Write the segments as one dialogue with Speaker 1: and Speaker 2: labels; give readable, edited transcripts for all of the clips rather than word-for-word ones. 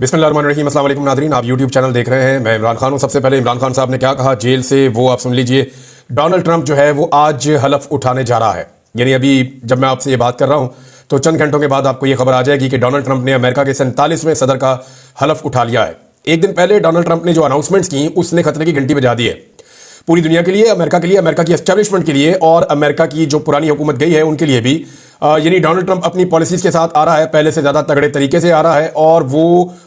Speaker 1: बिस्मिल्लाहिर्रहमानिर्रहीम। अस्सलाम वालेकुम नाज़रीन, आप यूट्यूब चैनल देख रहे हैं। मैं इमरान खान हूँ। सबसे पहले इमरान खान साहब ने क्या कहा जेल से वो आप सुन लीजिए। डोनाल्ड ट्रंप जो है वो आज हलफ उठाने जा रहा है। यानी अभी जब मैं आपसे ये बात कर रहा हूँ तो चंद घंटों के बाद आपको ये खबर आ जाएगी कि डोनाल्ड ट्रंप ने अमेरिका के 47वें सदर का हलफ उठा लिया है। एक दिन पहले डोनाल्ड ट्रंप ने जो अनाउंसमेंट्स की उसने खतरे की घंटी बजा दी है पूरी दुनिया के लिए, अमेरिका की एस्टेब्लिशमेंट के लिए और अमेरिका की जो पुरानी हुकूमत गई है उनके लिए भी। यानी डोनाल्ड ट्रंप अपनी पॉलिसीज के साथ आ रहा है, पहले से ज्यादा तगड़े तरीके से आ रहा है और वो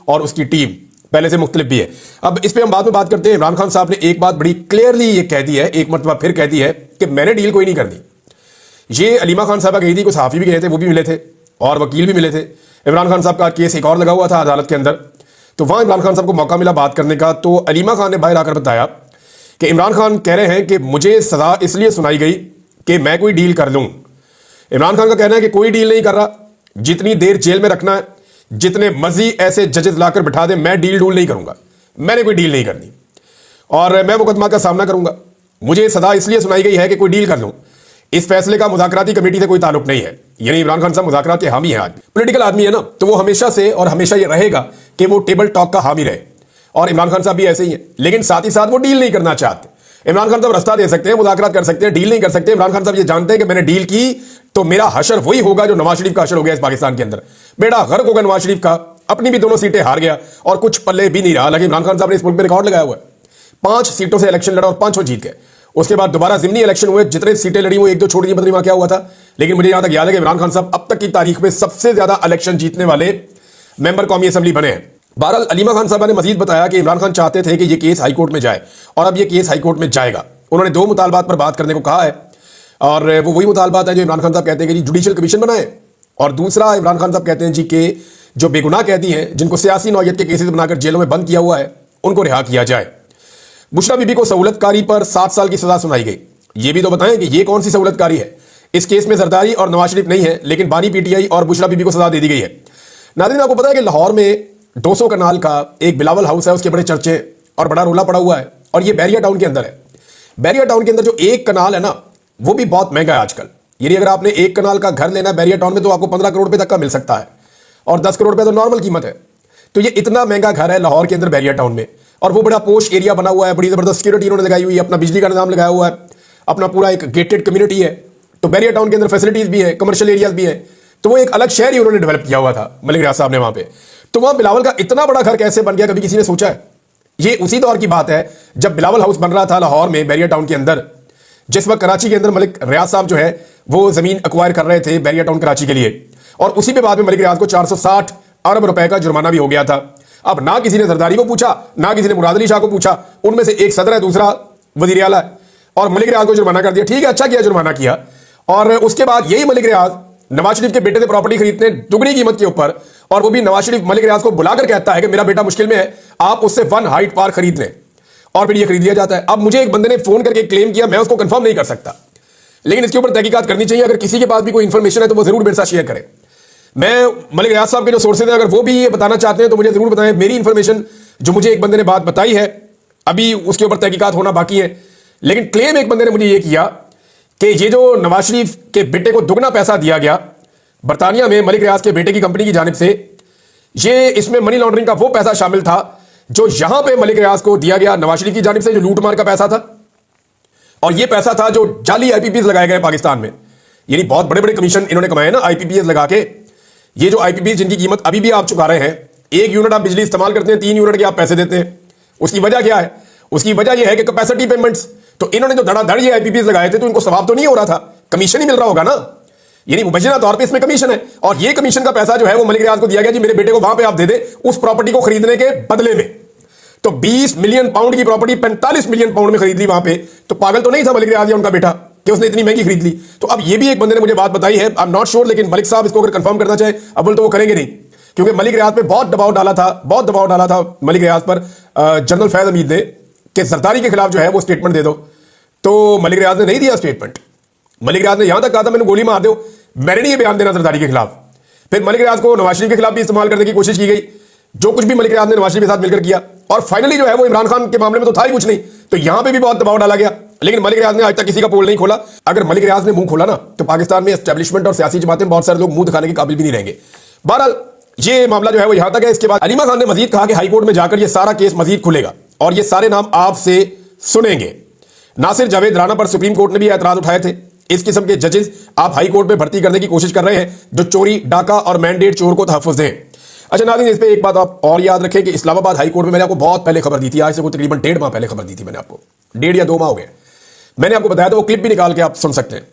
Speaker 1: और उसकी टीम पहले से मुख्तलिफ भी है। अब इस पे हम बाद में बात करते हैं। इमरान खान साहब ने एक बात बड़ी क्लियरली ये कह दी है, एक मरतबा फिर कह दी है कि मैंने डील कोई नहीं कर दी। ये अलीमा खान साहबा गई थी, कुछ सहाफी भी गए थे, वो भी मिले थे और वकील भी मिले थे। इमरान खान साहब का केस एक और लगा हुआ था अदालत के अंदर, तो वहां इमरान खान साहब को मौका मिला बात करने का। तो अलीमा खान ने बाहर आकर बताया कि इमरान खान कह रहे हैं कि मुझे सजा इसलिए सुनाई गई कि मैं कोई डील कर लूं। इमरान खान का कहना है कि कोई डील नहीं कर रहा, जितनी देर जेल में रखना है, जितने मर्जी ऐसे जजेस लाकर बिठा दे, मैं डील डूल नहीं करूंगा, मैंने कोई डील नहीं करनी और मैं मुकदमा का सामना करूंगा। मुझे सजा इसलिए सुनाई गई है कि कोई डील कर लूं। इस फैसले का मुज़ाकराती कमेटी से कोई ताल्लुक नहीं है। यानी इमरान खान साहब मुज़ाकरात के हामी हैं। आज पॉलिटिकल आदमी है ना, तो वो हमेशा से और हमेशा ये रहेगा कि वो टेबल टॉक का हामी रहे और इमरान खान साहब भी ऐसे ही हैं। लेकिन साथ ही साथ वो डील नहीं करना चाहते। इमरान खान साहब रास्ता दे सकते हैं, मुज़ाकरात कर सकते हैं, डील नहीं कर सकते। इमरान खान साहब ये जानते हैं कि मैंने डील की तो मेरा हशर वही होगा जो नवाज शरीफ का हशर हो गया इस पाकिस्तान के अंदर। बेड़ा गर्क होगा नवाज शरीफ का, अपनी भी दोनों सीटें हार गया और कुछ पल्ले भी नहीं रहा। हालांकि इमरान खान साहब ने इस मुल्क में रिकॉर्ड लगाया हुआ है, 5 सीटों से इलेक्शन लड़ा और 5 जीत गए। उसके बाद दोबारा जिमनी इलेक्शन हुए, जितने सीटें लड़ी वो 1-2 छोड़ दी, पता नहीं क्या हुआ था। लेकिन मुझे यहां तक याद है कि इमरान खान साहब अब तक की तारीख में सबसे ज्यादा इलेक्शन जीतने वाले मेंबर कौमी असेंबली बने हैं। बहरहाल अलीमा खान साहब ने मजीद बताया कि इमरान खान चाहते थे कि यह केस हाईकोर्ट में जाए और अब यह केस हाईकोर्ट में जाएगा। उन्होंने 2 मुतालबात पर बात करने को कहा है और वो वही मुतालबात है जो इमरान खान साहब कहते हैं कि जी जुडिशल कमीशन बनाए, और दूसरा इमरान खान साहब कहते हैं जी के जो बेगुनाह कैदी हैं, जिनको सियासी नौयत के केसेस बनाकर जेलों में बंद किया हुआ है, उनको रिहा किया जाए। बुशरा बीबी को सहूलतकारी पर 7 साल की सजा सुनाई गई। ये भी तो बताएं कि ये कौन सी सहूलतकारी है। इस केस में जरदारी और नवाज शरीफ नहीं है, लेकिन बानी पीटीआई और बुशरा बीबी को सजा दे दी गई है। नाज़रीन, आपको पता है कि लाहौर में डोसो कनाल का एक बिलावल हाउस है, उसके बड़े चर्चे और बड़ा रोला पड़ा हुआ है और ये बैरिया टाउन के अंदर है। बैरिया टाउन के अंदर जो एक कनाल है ना, वो भी बहुत महंगा है आजकल। यानी अगर आपने एक कनाल का घर लेना है बैरिया टाउन में तो आपको 15 करोड़ रुपए तक का मिल सकता है और 10 करोड़ रुपए तो नॉर्मल कीमत है। तो ये इतना महंगा घर है लाहौर के अंदर बैरिया टाउन में, और वो बड़ा पोश एरिया बना हुआ है, बड़ी जबरदस्त सिक्योरिटी इन्होंने लगाई हुई है, अपना बिजली का निजाम लगाया हुआ है, अपना पूरा एक गेटेड कम्युनिटी है। तो बैरिया टाउन के अंदर फैसिलिटीज भी है, कमर्शियल एरियाज भी है। तो वो एक अलग शहर ही उन्होंने डेवलप किया हुआ था मलिक रियाज साहब ने वहां पे। तो वहां बिलावल का इतना बड़ा घर कैसे बन गया, कभी किसी ने सोचा है? ये उसी दौर की बात है जब बिलावल हाउस बन रहा था लाहौर में बैरिया टाउन के अंदर। जिस वक्त कराची के अंदर मलिक रियाज साहब जो है वो जमीन अक्वायर कर रहे थे बैरिया टाउन कराची के लिए, और उसी पे बाद में मलिक रियाज को 460 अरब रुपए का जुर्माना भी हो गया था। अब ना किसी ने जरदारी को पूछा, ना किसी ने मुराद अली शाह को पूछा, उनमें से एक सदर है, दूसरा वजीर आला है, और मलिक रियाज को जुर्माना कर दिया। ठीक है, अच्छा किया जुर्माना किया। और उसके बाद यही मलिक रियाज नवाज शरीफ के बेटे से प्रॉपर्टी खरीदते हैं दुगनी कीमत के ऊपर, और वो भी नवाज शरीफ मलिक रियाज को बुलाकर कहता है कि मेरा बेटा मुश्किल में है, आप उससे 1 हाइट पार्क खरीद लें, और फिर ये खरीद लिया जाता है। अब मुझे एक बंदे ने फोन करके क्लेम किया, मैं उसको कंफर्म नहीं कर सकता, लेकिन इसके ऊपर तहकीकात करनी चाहिए। अगर किसी के पास भी कोई इंफॉर्मेशन है तो वो जरूर मेरे साथ शेयर करें। मैं मलिक रियाज साहब के जो सोर्सेज हैं, अगर वो भी ये बताना चाहते हैं तो मुझे जरूर बताएं। मेरी इंफॉर्मेशन जो मुझे एक बंदे ने बात बताई है, अभी उसके ऊपर तहकीकात होना बाकी है, लेकिन क्लेम एक बंदे ने मुझे ये किया कि ये जो नवाज शरीफ के बेटे को दुगना पैसा दिया गया बरतानिया में मलिक रियाज के बेटे की कंपनी की जानिब से, ये इसमें मनी लॉन्ड्रिंग का वो पैसा शामिल था जो यहां पे मलिक रियाज को दिया गया नवाज शरीफ की जानिब से, जो लूटमार का पैसा था। और ये पैसा था जो जाली आईपीपीएस लगाए गए पाकिस्तान में। यानी बहुत बड़े बड़े कमीशन इन्होंने कमाए ना आईपीपीएस लगा के। ये जो आईपीपीएस जिनकी कीमत अभी भी आप चुका रहे हैं, 1 यूनिट आप बिजली इस्तेमाल करते हैं, 3 यूनिट के आप पैसे देते हैं। उसकी वजह क्या है? उसकी वजह यह है कि कैपेसिटी पेमेंट्स। तो इन्होंने जो धड़ाधड़ ये आईपीपीएस लगाए थे तो इनको सवाब तो नहीं हो रहा था, कमीशन ही मिल रहा होगा ना। यानी मुबैना तौर पे इसमें कमीशन है, और ये कमीशन का पैसा जो है वो मलिक रियाज को दिया गया, जी मेरे बेटे को वहां पे आप दे दे उस प्रॉपर्टी को खरीदने के बदले में। तो 20 मिलियन पाउंड की प्रॉपर्टी 45 मिलियन पाउंड में खरीद ली वहां पे। तो पागल तो नहीं था मलिक रियाज या उनका बेटा कि उसने इतनी महंगी खरीद ली। तो अब ये भी एक बंदे ने मुझे बात बताई है, आई एम नॉट श्योर, लेकिन मलिक साहब इसको अगर कंफर्म करना चाहे अव्वल तो वो करेंगे नहीं, क्योंकि मलिक रियाज पे बहुत दबाव डाला था मलिक रियाज पर जनरल फैज हमीद ने कि जरदारी के खिलाफ जो है वो स्टेटमेंट दे दो। तो मलिक रियाज ने नहीं दिया स्टेटमेंट। मलिक रियाज ने यहां तक कहा था मैंने गोली मार दो, मैंने नहीं ये बयान देना जरदारी के खिलाफ। फिर मलिक रियाज को नवाज शरीफ के खिलाफ भी इस्तेमाल करने की कोशिश की गई, जो कुछ भी मलिक रियाज ने नवाज शरीफ के साथ मिलकर किया, और फाइनली जो है वो इमरान खान के मामले में तो था ही कुछ नहीं, तो यहां पे भी बहुत दबाव डाला गया। लेकिन मलिक रियाज ने आज तक किसी का पोल नहीं खोला। अगर मलिक रियाज ने मुंह खोला ना तो पाकिस्तान में एस्टेब्लिशमेंट और सियासी जमातें बहुत सारे लोग मुंह दिखाने के काबिल भी नहीं रहेंगे। बहरहाल ये मामला जो है वो यहां तक है। इसके बाद अलीमा खान ने मजीद कहा कि हाईकोर्ट में जाकर ये सारा केस मजीद खुलेगा और ये सारे नाम आपसे सुनेंगे। नासिर जावेद राणा पर सुप्रीम कोर्ट ने भी एतराज उठाए थे। इस किस्म के जजेस आप हाई कोर्ट में भर्ती करने की कोशिश कर रहे हैं जो चोरी, डाका और मैंडेट चोर को तहफ्फुज़ दें। अच्छा नाज़रीन, इस पे एक बात आप और याद रखें कि इस्लामाबाद हाई कोर्ट में मैंने आपको बहुत पहले खबर दी थी, आज से वो तकरीबन 1.5 माह पहले खबर दी थी मैंने आपको, 1.5 या 2 माह हो गए। मैंने आपको बताया था, वो क्लिप भी निकाल के आप सुन सकते हैं।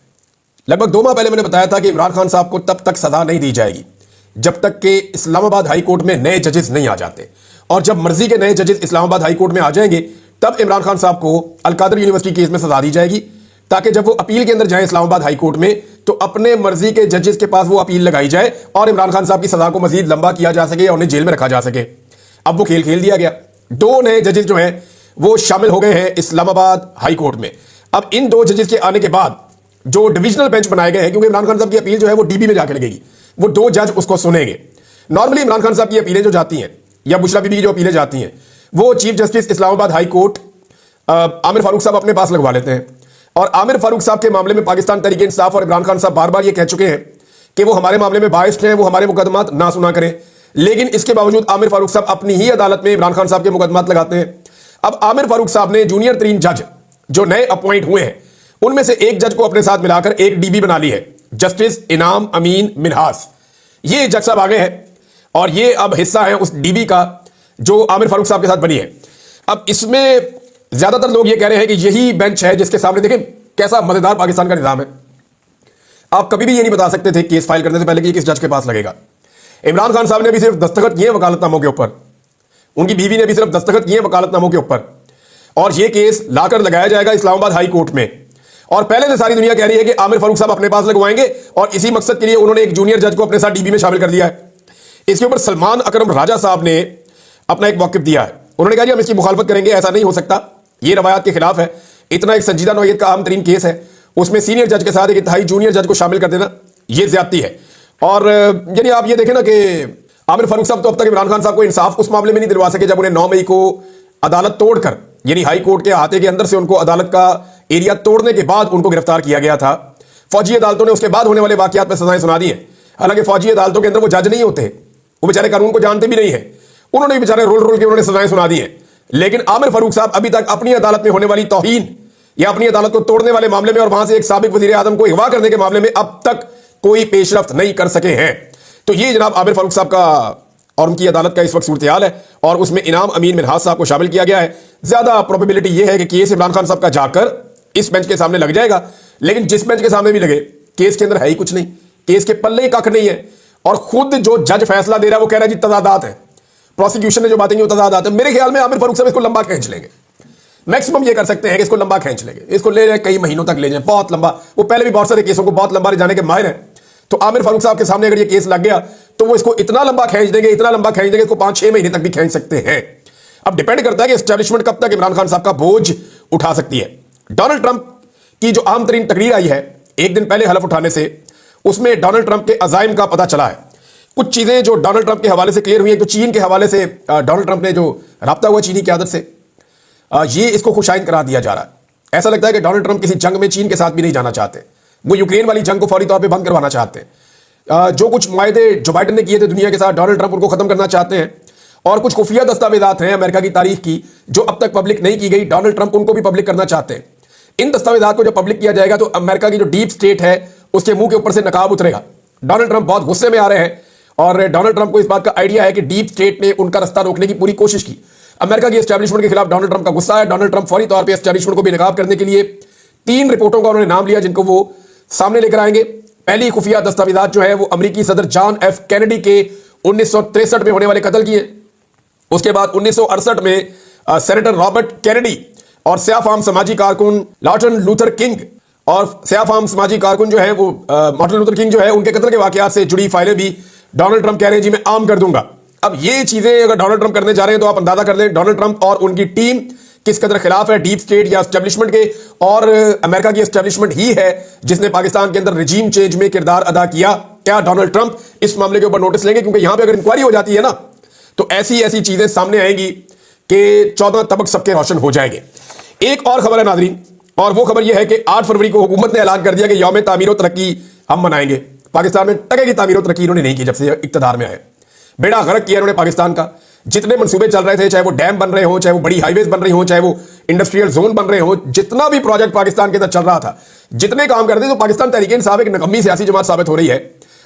Speaker 1: लगभग 2 माह पहले मैंने बताया था कि इमरान खान साहब को तब तक सजा नहीं दी जाएगी जब तक कि इस्लामाबाद हाई कोर्ट में नए जजेस नहीं आ जाते, और जब मर्जी के नए जजेस इस्लामाबाद हाई कोर्ट में आ जाएंगे तब इमरान खान साहब को अलकादर यूनिवर्सिटी केस में सजा दी जाएगी, ताकि जब वो अपील के अंदर जाए इस्लामाबाद हाई कोर्ट में तो अपने मर्जी के जजेस के पास वो अपील लगाई जाए और इमरान खान साहब की सजा को मजीद लंबा किया जा सके और उन्हें जेल में रखा जा सके। अब वो खेल खेल दिया गया। 2 नए जजेस जो हैं वो शामिल हो गए हैं इस्लामाबाद हाई कोर्ट में। अब इन 2 जजेस के आने के बाद जो डिविजनल बेंच बनाए गए हैं, क्योंकि इमरान खान साहब की अपील जो है वो डीबी में जाके लगेगी, वो 2 जज उसको सुनेंगे। नॉर्मली इमरान खान साहब की अपीलें जो जाती हैं या बुशरा बीबी की जो अपीलें जाती हैं वो chief justice Islamabad high court Aamir Farooq साहब अपने पास लगवा लेते हैं। और आमिर फारूक साहब के मामले में पाकिस्तान तहरीक इंसाफ और इमरान खान साहब बार बार ये कह चुके हैं कि वो हमारे मामले में बाइस्ड हैं, वो हमारे मुकदमात ना सुना करें, लेकिन इसके बावजूद आमिर फारूक साहब अपनी ही अदालत में इमरान खान साहब के मुकदमात लगाते हैं। अब आमिर फारूक साहब ने जूनियर तरीन जज जो नए अपॉइंट हुए हैं उनमें से एक जज को अपने साथ मिलाकर एक डीबी बना ली है, जस्टिस इनाम अमीन मिन्हास। ये जज साहब आ गए हैं और ये अब हिस्सा है उस डीबी का जो आमिर फारूक साहब के साथ बनी है। अब इसमें ज्यादातर लोग ये कह रहे हैं कि यही बेंच है जिसके सामने देखें कैसा मजेदार पाकिस्तान का निजाम है। आप कभी भी ये नहीं बता सकते थे केस फाइल करने से पहले कि किस जज के पास लगेगा। इमरान खान साहब ने अभी सिर्फ दस्तखत किए वकालतनामों के ऊपर, उनकी बीवी ने भी सिर्फ दस्तखत किए वकालतनामों के ऊपर, और यह केस लाकर लगाया जाएगा इस्लामाबाद हाई कोर्ट में। और पहले से सारी दुनिया कह रही है कि आमिर फारूक साहब अपने पास लगवाएंगे और इसी मकसद के लिए उन्होंने एक जूनियर जज को अपने साथ डीबी में शामिल कर दिया है। इसके ऊपर सलमान अकरम राजा साहब ने अपना एक मौक़िफ़ दिया है। उन्होंने कहा जी हम इसकी मुखालफत करेंगे, ऐसा नहीं हो सकता, ये रवायात के खिलाफ है। इतना एक संजीदा नौयत का अहम तरीन केस है, उसमें सीनियर जज के साथ एक इंतहाई जूनियर जज को शामिल कर देना ये ज्यादती है। और यानी आप ये देखें ना कि आमिर फारूक साहब तो अब तक इमरान खान साहब को इंसाफ उस मामले में नहीं दिलवा सके जब उन्हें 9 मई को अदालत तोड़कर, यानी हाई कोर्ट के अहाते के अंदर से उनको अदालत का एरिया तोड़ने के बाद उनको गिरफ्तार किया गया था। फौजी अदालतों ने उसके बाद होने वाले वाकयात में सजाएं सुना दी हैं। हालांकि फौजी अदालतों के अंदर वो जज नहीं होते, वो बेचारे कानून को जानते भी नहीं है, उन्होंने बेचारे रोल रोल के उन्होंने सजाएं सुना दी हैं। लेकिन आमिर फारूक साहब अभी तक अपनी अदालत में होने वाली तौहीन या अपनी अदालत को तोड़ने वाले मामले में और वहां से एक साबिक वजीर आजम को अगवा करने के मामले में अब तक कोई पेशरफ्त नहीं कर सके हैं। तो ये जनाब आमिर फारूक साहब का और उनकी अदालत का इस वक्त सूरत हाल है, और उसमें इनाम अमीन मिन्हास साहब को शामिल किया गया है। ज्यादा प्रोबेबिलिटी यह है कि केस इमरान खान साहब का जाकर इस बेंच के सामने लग जाएगा, लेकिन जिस बेंच के सामने भी लगे केस के अंदर है ही कुछ नहीं, केस के पल्ले ही कख नहीं है। और खुद जो जज फैसला दे रहा है वो कह रहा है जी तजादात है, प्रोसिक्यूशन ने जो बातें की वो तजादात है। मेरे ख्याल में आमिर फारूक साहब इसको लंबा खींच लेंगे, मैक्सिमम ये कर सकते हैं कि इसको लंबा खींच लेंगे, इसको ले जाए कई महीनों तक ले जाए, बहुत लंबा। वो पहले भी बहुत सारे केसों को बहुत लंबा ले जाने के माहिर हैं। तो आमिर फारूक साहब के सामने अगर ये केस लग गया तो वो इसको इतना लंबा खींच देंगे, इतना लंबा खींच देंगे, इसको 5-6 महीने तक भी खींच सकते हैं। अब डिपेंड करता है कि एस्टैब्लिशमेंट कब तक इमरान खान साहब का बोझ उठा सकती है। डोनाल्ड ट्रंप की जो आम तरीन तकरीर आई है एक दिन पहले हलफ उठाने से, उसमें डोनाल्ड ट्रंप के अजाइम का पता चला है। कुछ चीजें जो डोनाल्ड ट्रंप के हवाले से क्लियर हुई है, तो चीन के हवाले से डोनाल्ड ट्रंप ने जो राब्ता हुआ चीनी क़यादत से, ये इसको खुशाइन करार दिया जा रहा है। ऐसा लगता है कि डोनाल्ड ट्रंप किसी जंग में चीन के साथ भी नहीं जाना चाहते, वो यूक्रेन वाली जंग को फौरी तौर पे बंद करवाना चाहते हैं। जो कुछ मुआहदे जो बाइडन ने किए थे दुनिया के साथ, डोनाल्ड ट्रंप उनको खत्म करना चाहते हैं। और कुछ खुफिया दस्तावेजात हैं अमेरिका की तारीख की जो अब तक पब्लिक नहीं की गई, डोनाल्ड ट्रंप उनको भी पब्लिक करना चाहते हैं। इन दस्तावेजात को जब पब्लिक किया जाएगा तो अमेरिका की जो डीप स्टेट है उसके मुंह के ऊपर से नकाब उतरेगा। डोनाल्ड ट्रंप बहुत गुस्से में आ रहे हैं और डोनाल्ड ट्रंप को इस बात का आइडिया है कि डीप स्टेट ने उनका रास्ता रोकने की पूरी कोशिश की। अमेरिका की एस्टैब्लिशमेंट के खिलाफ डोनाल्ड ट्रंप का गुस्सा है। डोनाल्ड ट्रंप फौरी तौर पे एस्टैब्लिशमेंट को भी नकाब करने के लिए 3 रिपोर्टों का उन्होंने नाम लिया जिनको वो सामने लेकर आएंगे। पहली खुफिया दस्तावेजात जो है वो अमेरिकी सदर जॉन एफ कैनेडी के 1963 में होने वाले कत्ल की है। उसके बाद 1968 में सेनेटर रॉबर्ट कैनेडी और स्याफाम समाजी कारकुन मार्टिन लूथर किंग और स्याफाम समाजी कारकुन जो है वो मार्टिन लूथर किंग जो है उनके कत्ल के वाकयात से जुड़ी फाइलें भी डोनाल्ड ट्रंप कह रहे हैं जी मैं आम कर दूंगा। अब ये चीजें अगर डोनाल्ड ट्रंप करने जा रहे हैं तो आप अंदाजा कर लें डोनाल्ड ट्रंप और उनकी टीम किस कदर खिलाफ है डीप स्टेट या एस्टैब्लिशमेंट के। और अमेरिका की एस्टैब्लिशमेंट ही है जिसने पाकिस्तान के अंदर रिजीम चेंज में किरदार अदा किया। क्या डोनाल्ड ट्रंप इस मामले के ऊपर नोटिस लेंगे? क्योंकि यहां पे अगर इंक्वायरी हो जाती है ना तो ऐसी ऐसी चीजें सामने आएंगी कि 14 तबक सबके रोशन हो जाएंगे। एक और खबर है नाजरीन, और वो खबर यह है कि 8 फरवरी को हुकूमत ने ऐलान कर दिया कि यौम तामीर और तरक्की हम मनाएंगे। पाकिस्तान में टके की तामीर और तरक्की इन्होंने नहीं की जब से इक्तदार में आए। बेड़ा गर्क किया इन्होंने पाकिस्तान का। जितने मंसूबे चल रहे थे, चाहे वो डैम बन रहे हो, चाहे वो बड़ी हाईवेज बन रही हो, चाहे वो इंडस्ट्रियल जोन बन रहे हो, जितना भी प्रोजेक्ट पाकिस्तान के अंदर चल रहा था, जितने काम करते, तो पाकिस्तान तहरीक-ए-इंसाफ एक नकम्मी सियासी जमात साबित हो रही है।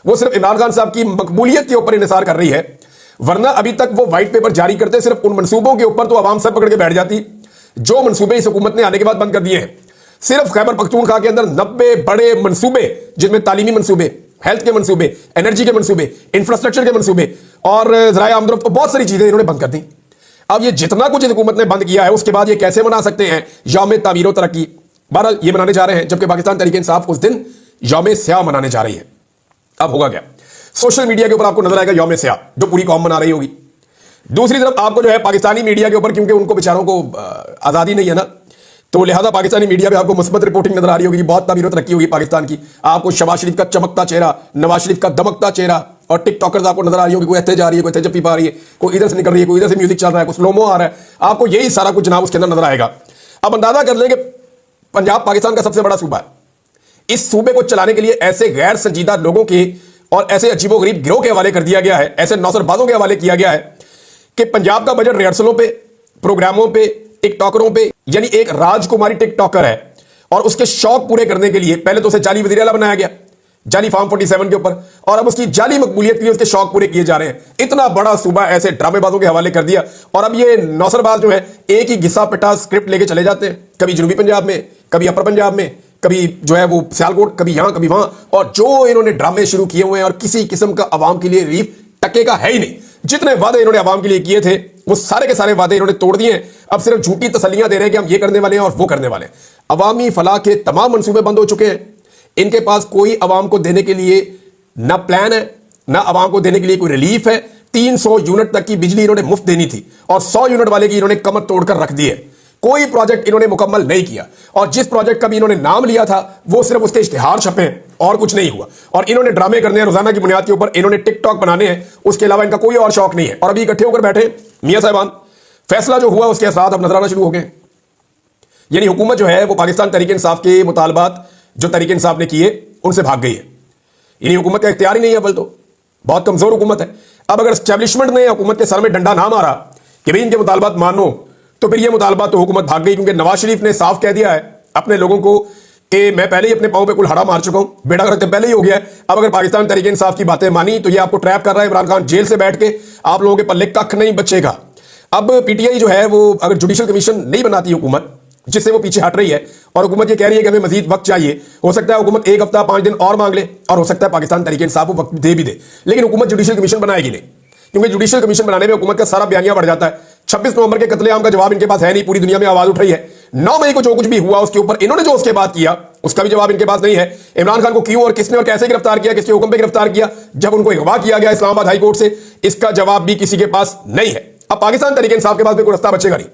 Speaker 1: वो सिर्फ इमरान खान साहब की मकबूलियत के ऊपर इंहिसार कर रही है, वरना अभी तक वो व्हाइट पेपर जारी करते सिर्फ उन मंसूबों के ऊपर, तो आवाम सर पकड़ के बैठ जाती जो मंसूबे इस हुकूमत ने आने के बाद बंद कर दिए हैं। सिर्फ खैबर पख्तूनख्वा के अंदर 90 बड़े मंसूबे, जिसमें तालीमी मंसूबे, हेल्थ के मंसूबे, एनर्जी के मंसूबे, इंफ्रास्ट्रक्चर के मंसूबे और ज़राए आमदरफ्त, तो बहुत सारी चीजें इन्होंने बंद कर दी। अब ये जितना कुछ इस हुकूमत ने बंद किया है, उसके बाद ये कैसे मना सकते हैं यौम तामीर तरक्की? बहरहाल ये मनाने जा रहे हैं, जबकि पाकिस्तान तहरीक इंसाफ उस दिन यौम स्याह मनाने जा रही है। अब होगा क्या? सोशल मीडिया के ऊपर आपको नजर आएगा यौम स्याह, जो पूरी कौम मना रही होगी। दूसरी तरफ आपको जो है पाकिस्तानी मीडिया के ऊपर, क्योंकि उनको बेचारों को आजादी नहीं है ना, तो लिहाजा पाकिस्तानी मीडिया पे आपको मुस्बत रिपोर्टिंग नजर आ रही होगी, बहुत तामीर तरक्की होगी पाकिस्तान की। आपको शहबाज शरीफ का चमकता चेहरा, नवाज शरीफ का दमकता चेहरा, और टिकटॉकर्स आपको नजर आ रही होगी, कोई ऐसे जा रही है, कोई ऐसे जप्पी पा रही है, कोई इधर से निकल रही है, कोई इधर से म्यूजिक चल रहा है, कुछ स्लोमो आ रहा है, आपको यही सारा कुछ जनाब उसके अंदर नजर आएगा। अब अंदाजा कर लें कि पंजाब पाकिस्तान का सबसे बड़ा सूबा है। इस सूबे को चलाने के लिए ऐसे गैर संजीदा लोगों के और ऐसे अजीबोगरीब गिरोह के हवाले कर दिया गया है, ऐसे नौसरबाजों के हवाले किया गया है कि पंजाब का बजट रिहर्सलों पे, प्रोग्रामों पे, टिकटॉकरों पे, यानी एक राजकुमारी टिकटॉकर है और उसके शौक पूरे करने के लिए पहले तो उसे जाली वज़ीर आला बनाया गया, जाली फार्म 47 के ऊपर, और अब उसकी जाली मकबूलियत के लिए उसके शौक पूरे किए जा रहे हैं। इतना बड़ा सूबा ऐसे ड्रामेबाजों के हवाले कर दिया, और अब ये नौसरबाज जो है एक ही घिसा पिटा स्क्रिप्ट लेके चले जाते हैं, कभी जनूबी पंजाब में, कभी अपर पंजाब में, कभी जो है वो सियालकोट, कभी यहां कभी वहां, और जो इन्होंने ड्रामे शुरू किए हुए हैं, और किसी किस्म का अवाम के लिए रिलीफ टके का है ही नहीं। जितने वादे इन्होंने अवाम के लिए किए थे, वो सारे के सारे वादे इन्होंने तोड़ दिए। अब सिर्फ झूठी तसल्लियां दे रहे हैं कि हम ये करने वाले हैं और वो करने वाले हैं। अवामी फलाह के तमाम मंसूबे बंद हो चुके हैं। इनके पास कोई अवाम को देने के लिए ना प्लान है, ना अवाम को देने के लिए कोई रिलीफ है। 300 यूनिट तक की बिजली इन्होंने मुफ्त देनी थी, और 100 यूनिट वाले की इन्होंने कमर तोड़कर रख दी है। कोई प्रोजेक्ट इन्होंने मुकम्मल नहीं किया, और जिस प्रोजेक्ट का भी इन्होंने नाम लिया था, वो सिर्फ उसके इश्तिहार छपे हैं और कुछ नहीं हुआ। और इन्होंने ड्रामे करने हैं रोजाना की बुनियाद के ऊपर, इन्होंने टिकटॉक बनाने हैं, उसके अलावा इनका कोई और शौक नहीं है। और अभी इकट्ठे होकर बैठे मियां साहबान, फैसला जो हुआ उसके असरात अब नजर आना शुरू हो गए। यानी हुकूमत जो है वो पाकिस्तान तहरीक इंसाफ के मुतालबात जो तहरीक इंसाफ ने किए उनसे भाग गई है। यानी हुकूमत का इख्तियार ही नहीं है, बल तो बहुत कमजोर हुकूमत है। अब अगर एस्टैब्लिशमेंट ने हुकूमत के सर में डंडा ना मारा कि भाई इनके मुतालबात मानो, तो फिर ये मुतालबात तो हुकूमत भाग गई, क्योंकि नवाज शरीफ ने साफ कह दिया है अपने लोगों को कि मैं पहले ही अपने पांव पे कुल्हाड़ा मार चुका हूं, बेड़ा गर्क पहले ही हो गया है। अब अगर पाकिस्तान तहरीक इंसाफ की बातें मानी तो ये आपको ट्रैप कर रहा है। इमरान खान जेल से बैठ के आप लोगों के पल्ले कख नहीं बचेगा। अब पीटीआई जो है वो अगर जुडिशल कमीशन नहीं बनाती हुकूमत, जिससे वो पीछे हट रही है, और हुकूमत ये कह रही है कि हमें मजीद वक्त चाहिए, हो सकता है हुकूमत 1 हफ्ता 5 दिन और मांग ले, और हो सकता है पाकिस्तान तहरीक इंसाफ वो वक्त दे भी दे, लेकिन हुकूमत जुडिशल कमीशन बनाएगी नहीं, क्योंकि जुडिशल कमीशन बनाने में हुकूमत का सारा बयानिया बढ़ जाता है। 26 नवंबर के कत्लेआम का जवाब इनके पास है नहीं, पूरी दुनिया में आवाज उठ रही है। 9 मई को जो कुछ भी हुआ उसके ऊपर इन्होंने जो उसके बाद किया उसका भी जवाब इनके पास नहीं है। इमरान खान को क्यों और किसने और कैसे गिरफ्तार किया, किसके हुक्म पे गिरफ्तार किया, जब उनको अगवा किया गया इस्लामाबाद हाई कोर्ट से, इसका जवाब भी किसी के पास नहीं है। अब पाकिस्तान तहरीक इंसाफ के पास भी कोई रास्ता बचेगा नहीं,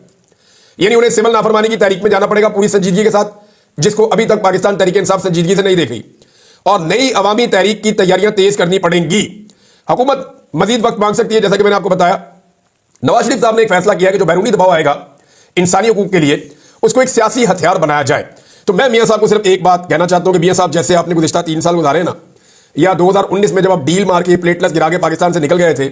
Speaker 1: यानी उन्हें सिविल नाफरमानी की तहरीक में जाना पड़ेगा पूरी संजीदगी के साथ, जिसको अभी तक पाकिस्तान तहरीक इंसाफ संजीदगी से नहीं देख रही, और नई अवामी तहरीक की तैयारियां तेज करनी पड़ेंगी। हुकूमत मजीद वक्त मांग सकती है, जैसा कि मैंने आपको बताया। नवाज शरीफ साहब ने एक फैसला किया कि जो बैरूनी दबाव आएगा इंसानी हुकूक के लिए, उसको एक सियासी हथियार बनाया जाए। तो मैं मियां साहब को सिर्फ एक बात कहना चाहता हूं कि मियां साहब, जैसे आपने गुज़िश्ता 3 साल गुजारे ना, या 2019 में जब आप डील मार के प्लेटलेस गिरा के पाकिस्तान से निकल गए थे,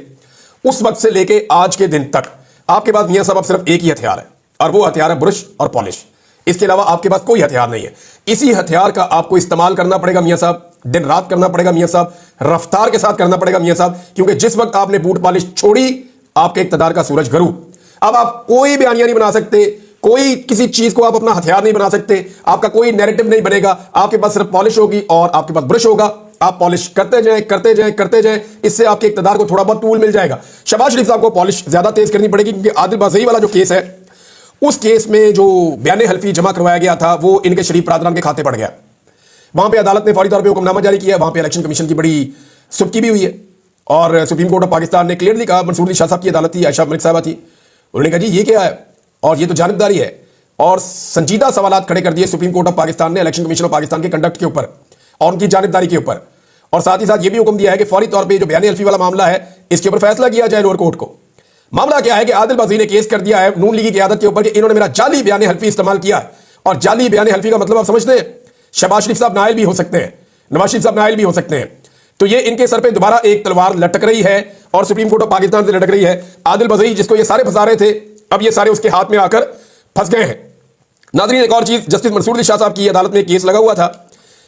Speaker 1: उस वक्त से लेके आज के दिन तक आपके पास मियां साहब अब सिर्फ एक ही हथियार है, और वो हथियार है ब्रश और पॉलिश। इसके अलावा आपके पास कोई हथियार नहीं है। इसी हथियार का आपको इस्तेमाल करना पड़ेगा मियां साहब, दिन रात करना पड़ेगा मियां साहब, रफ्तार के साथ करना पड़ेगा मियां साहब, क्योंकि जिस वक्त आपने बूट पॉलिश छोड़ी, आपके इक्तदार का सूरज गरू। अब आप कोई बयानिया नहीं बना सकते, कोई किसी चीज को आप अपना हथियार नहीं बना सकते, आपका कोई नैरेटिव नहीं बनेगा। आपके पास सिर्फ पॉलिश होगी और आपके पास ब्रश होगा। आप पॉलिश करते जाएं, करते जाएं, करते जाएं, इससे आपके इक्तदार को थोड़ा बहुत टूल मिल जाएगा। शहबाज शरीफ साहब को पॉलिश ज्यादा तेज करनी पड़ेगी, क्योंकि आदिल बाज़ई वाला जो केस है, उस केस में जो बयान हल्फी जमा करवाया गया था वो इनके शरीफ बरादरान के खाते पड़ गया। वहां पे अदालत ने फौरी तौर पे हुक्मनामा जारी किया। वहां पे इलेक्शन कमीशन की बड़ी सुबकी भी हुई है, और सुप्रीम कोर्ट ऑफ पाकिस्तान ने क्लियरली कहा, मंसूर अली शाह साहब की अदालत थी, आयशा मलिक साहबा थी, उन्होंने कहा जी ये क्या है, और ये तो जानिबदारी है, और संजीदा सवालात खड़े कर दिए सुप्रीम कोर्ट ऑफ पाकिस्तान ने इलेक्शन कमीशन ऑफ पाकिस्तान के कंडक्ट के ऊपर और उनकी जानिबदारी के ऊपर। और साथ ही साथ ये भी हुक्म दिया है कि फौरी तौर पर जो बयान हल्फी वाला मामला है, इसके ऊपर फैसला किया जाए लोअर कोर्ट को। मामला क्या है कि आदिल बाज़ई ने केस कर दिया है नून लीग की क़यादत के ऊपर कि इन्होंने मेरा जाली बयान हल्फी इस्तेमाल किया है। और जाली बयान हल्फी का मतलब आप समझते हैं, शहबाज शरीफ साहब नाइल भी हो सकते हैं, नवाज शरीफ साहब नाइल भी हो सकते हैं। तो ये इनके सर पे दोबारा एक तलवार लटक रही है और सुप्रीम कोर्ट ऑफ पाकिस्तान से लटक रही है। आदिल बजई जिसको ये सारे फंसा रहे थे, अब ये सारे उसके हाथ में आकर फंस गए हैं। नाज़रीन, एक और चीज, जस्टिस मंसूर अली शाह साहब की अदालत में एक केस लगा हुआ था।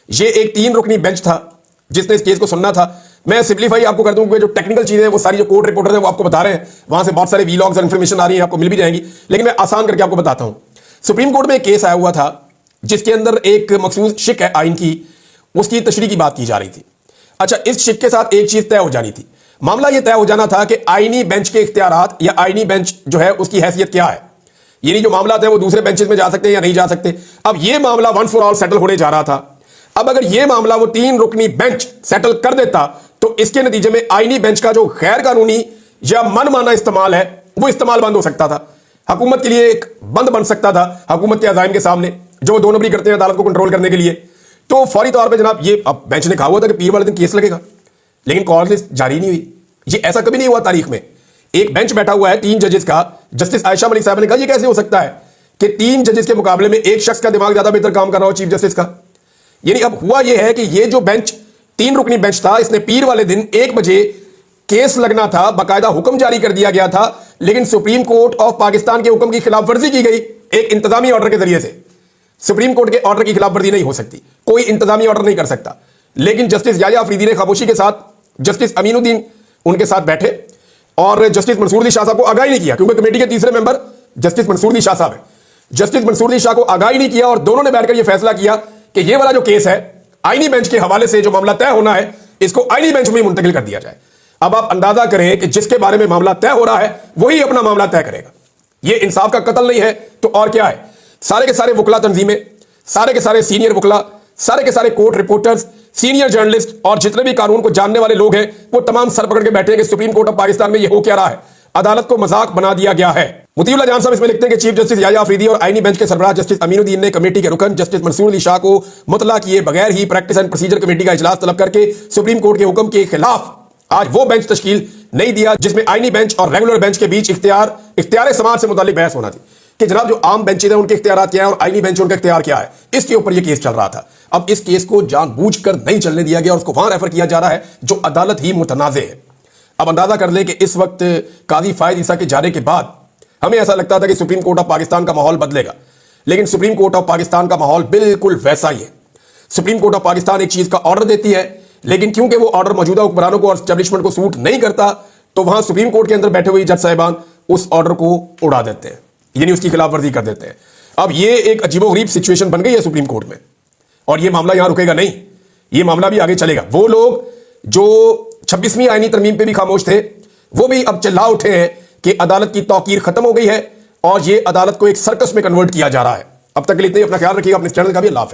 Speaker 1: ये एक 3 रुकनी बेंच था जिसने इस केस को सुनना था। मैं सिंपलीफाई आपको कर दूं कि जो टेक्निकल चीजें हैं वो सारी जो कोर्ट रिपोर्टर हैं वो आपको बता रहे हैं, वहां से बहुत सारे वीलॉग्स और इन्फॉर्मेशन आ रही है, आपको मिल भी जाएंगी, लेकिन मैं आसान करके आपको बताता हूं। सुप्रीम कोर्ट में एक केस आया हुआ था जिसके अंदर एक मखसूस शिक है आइन की, उसकी तशरीह की बात की जा रही थी। अच्छा, इस शिक के साथ एक चीज तय हो जानी थी। मामला यह तय हो जाना था कि आईनी बेंच के इख्तियारात या आईनी बेंच जो है उसकी हैसियत क्या है, यानी जो मामला है वो दूसरे बेंचेस में जा सकते हैं या नहीं जा सकते। अब यह मामला वंस फॉर ऑल सेटल होने जा रहा था। अब अगर यह मामला वो 3 रुकनी बेंच सेटल कर देता तो इसके नतीजे में आईनी बेंच का जो गैर कानूनी या मनमाना इस्तेमाल है वो इस्तेमाल बंद हो सकता था। हुकूमत के लिए एक बंद बन सकता था, हुकूमत के अज़ाइम के सामने जो वो 2 नंबरी करते हैं अदालत को कंट्रोल करने के लिए। तो फौरी तौर पे जनाब ये अब बेंच ने कहा हुआ था कि पीर वाले दिन केस लगेगा, लेकिन कॉल लिस्ट जारी नहीं हुई। ये ऐसा कभी नहीं हुआ तारीख में। एक बेंच बैठा हुआ है 3 जजेस का। जस्टिस आयशा मलिक साहब ने कहा, ये कैसे हो सकता है कि 3 जजेस के मुकाबले में एक शख्स का दिमाग ज्यादा बेहतर काम कर रहा हो, चीफ जस्टिस का। यानी अब हुआ यह है कि ये जो बेंच 3 रुकनी बेंच था, इसने पीर वाले दिन 1 बजे केस लगना था, बाकायदा हुक्म जारी कर दिया गया था, लेकिन सुप्रीम कोर्ट ऑफ पाकिस्तान के हुक्म की खिलाफ वर्जी की गई एक इंतजामी ऑर्डर के जरिए से। सुप्रीम कोर्ट के ऑर्डर की खिलाफ वर्जी नहीं हो सकती, कोई इंतजामी ऑर्डर नहीं कर सकता। लेकिन जस्टिस याया अफरीदी ने खामोशी के साथ जस्टिस अमीनुद्दीन उनके साथ बैठे और जस्टिस मंसूर अली शाह साहब को आगाही नहीं किया, क्योंकि कमेटी के तीसरे मेंबर जस्टिस मंसूर अली शाह साहब है। जस्टिस मंसूर अली शाह को आगाही नहीं किया और दोनों ने बैठकर यह फैसला किया कि यह वाला जो केस है आईनी बेंच के हवाले से जो मामला तय होना है इसको आईनी बेंच में मुंतकिल कर दिया जाए। अब आप अंदाजा करें कि जिसके बारे में मामला तय हो रहा है वही अपना मामला तय करेगा। यह इंसाफ का कत्ल नहीं है तो और क्या है। सारे के सारे वकला तंजीमें, सारे के सारे सीनियर वकला, सारे के सारे कोर्ट रिपोर्टर्स, सीनियर जर्नलिस्ट और जितने भी कानून को जानने वाले लोग हैं वो तमाम सर पकड़ के बैठे हैं कि सुप्रीम कोर्ट ऑफ पाकिस्तान में ये हो क्या रहा है, अदालत को मजाक बना दिया गया है। मुतीउल्लाह जान साहब इसमें लिखते हैं कि चीफ जस्टिस याया अफरीदी और आईनी बेंच के सरबराह जस्टिस अमीनुद्दीन ने कमेटी के रुकन जस्टिस मंसूर अली शाह को मुतला किए बगैर ही प्रैक्टिस एंड प्रोसीजर कमेटी का इजलास तलब करके सुप्रीम कोर्ट के हुक्म के खिलाफ आज वो बेंच तश्कील नहीं दिया जिसमें आईनी बेंच और रेगुलर बेंच के बीच इख्तियार समाज से मुतालिक बहस होना थी कि जनाब जो आम बेंचेज हैं उनके इख्तियार क्या है और आईनी बेंच उनका इख्तियार क्या है। इसके ऊपर यह केस चल रहा था। अब इस केस को जानबूझकर नहीं चलने दिया गया और उसको वहां रेफर किया जा रहा है जो अदालत ही मुतनाज़े है। अब अंदाजा कर लें कि इस वक्त काजी फायद ईसा के जाने के बाद हमें ऐसा लगता था कि सुप्रीम कोर्ट ऑफ पाकिस्तान का माहौल बदलेगा, लेकिन सुप्रीम कोर्ट ऑफ पाकिस्तान का माहौल बिल्कुल वैसा ही है। सुप्रीम कोर्ट ऑफ पाकिस्तान एक चीज का ऑर्डर देती है, लेकिन क्योंकि वो ऑर्डर मौजूदा हुक्मरानों को और एस्टेब्लिशमेंट को सूट नहीं करता तो वहां सुप्रीम कोर्ट के अंदर बैठे हुए जज साहिबान उस ऑर्डर को उड़ा देते हैं, यानी उसकी खिलाफ वर्जी कर देते हैं। अब ये एक अजीबोगरीब सिचुएशन बन गई है सुप्रीम कोर्ट में और ये मामला यहां रुकेगा नहीं, ये मामला भी आगे चलेगा। वो लोग जो 26वीं आईनी तरमीम पे भी खामोश थे वो भी अब चिल्ला उठे हैं कि अदालत की तौकीर खत्म हो गई है और ये अदालत को एक सर्कस में कन्वर्ट किया जा रहा है। अब तक के लिए इतना ही, अपना ख्याल रखिएगा, अपने चैनल का भी अल्लाह हाफ़िज़।